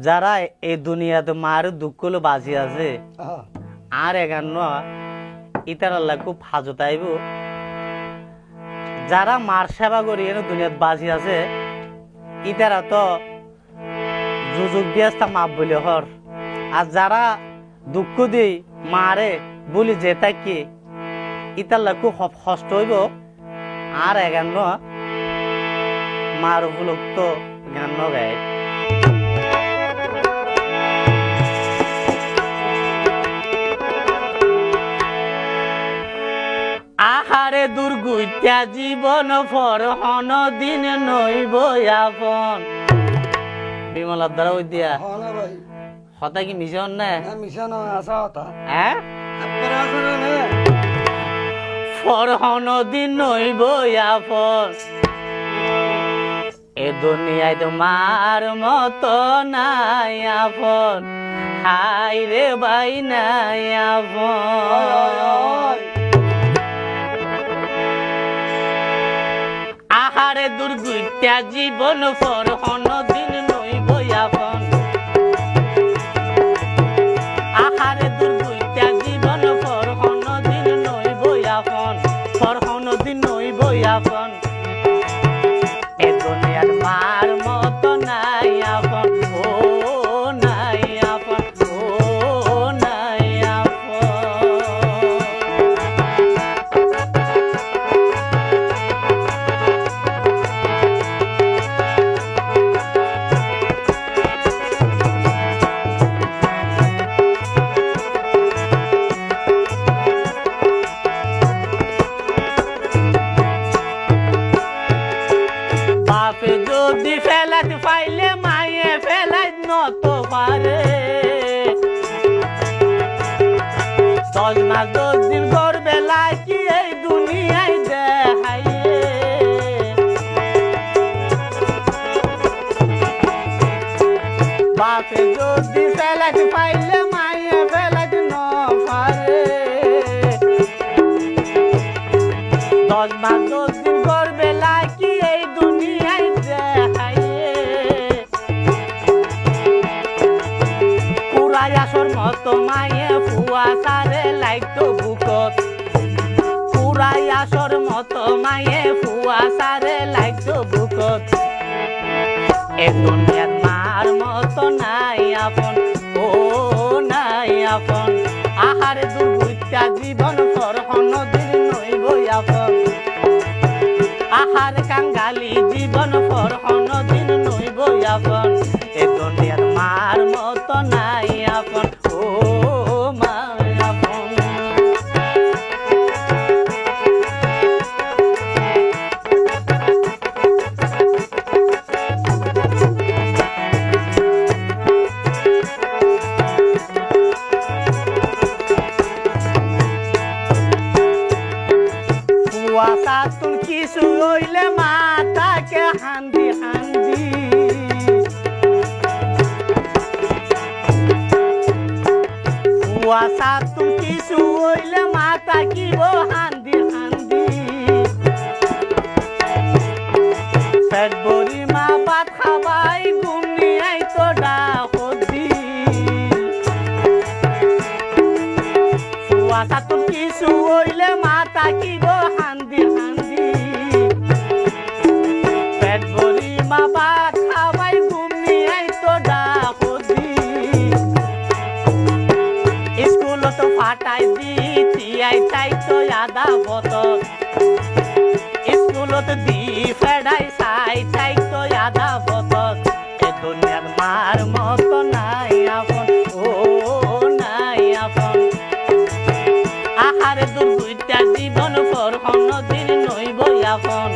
যারা এই দুনিয়াতে মার দুঃখলো বাঁচি আছে আর এখান ইতার আল্লাহ খুব হাজত আইব যারা মার সেবা করি দুনিয়াত বাঁচি আছে ইতারা তো যুযুগ দিয়াস্তা মাপ বলে হর আর যারা দুঃখ দিই মারে বলি যে থাকি ইতার লাগ খুব কষ্ট হইব আর এখান মার উপলক্ষ গান গায় আহারে দুর্গুইত্যা জীবন ফরহন দিন নইব আপন বিমলার দ্বারা ওই দিয়া হতা কি মিশন না মিশন আসা হতা হ্যাঁ ফরহন দিন নইব আপন এ দুনিয়ায় তোমার মতো নাই আপন হাই রে ভাই নাই আপন আহারে দুর্গুইত্যা জীবন ফরহন দিন নইব আপন আহারে দুর্গুইত্যা জীবন ফরহন দিন নইব আপন ফরহন দিন নইব আপন এ দুনিয়ার মার মতো নাই আপন ও নাই আপন ও নাই আপন বাপে যদি ফেলাত পাইলে মায়ে ফেলাত নত পারে 10 মাস 10 দিন করবে লাকি এই দুনিয়ায় দেখাইয়ে বাপে যদি ফেলাত পাইলে মায়ে ফেলাত ন পারে 10 মাস 10 দিন করবে লাকি এই দুনিয়ায় দেখাইয়ে পুরাই আসর মতো মায়ে ফুয়া সারে লাইতো বুকত পুরাই আসর মতো মায়ে ফুয়া সারে লাইতো বুকত এ দুনিয়ার মার মতো নাই আপন ও নাই আপন আহারে দুর্গুইত্যা জীবন ফরহন দিন নইব আপন আহার কাঙ্গালি জীবন ফরহন দিন নইব আপন এ দুনিয়ার মার মতো নাই আপন ও মার আপন কুয়াশা তুল কিছু হইলে মাতাকে হান্দি হান্দি কুয়াশা তুল কিছু হইলে মাতা কিব হান্দি হান্দি পেট ভরি মা ভাত খাবাই ঘুমনি আইতো ডাকদি কুয়াশা তুল কিছু হইলে মাতা কিব হান্দি হান্দি পেট ভরি মা ভাত খাবাই ঘুমনি আইতো ডাকদি স্কুলত ফাটাই দি আই তাই তো আদা বতর স্কুলত দি ফেডাই সাই তাই তো আদা বতর এ দুনিয়ার মার মতো নাই আপন ও নাই আপন আহারে দুর্গুইত্যা জীবন ফরহন দিন নইব আপন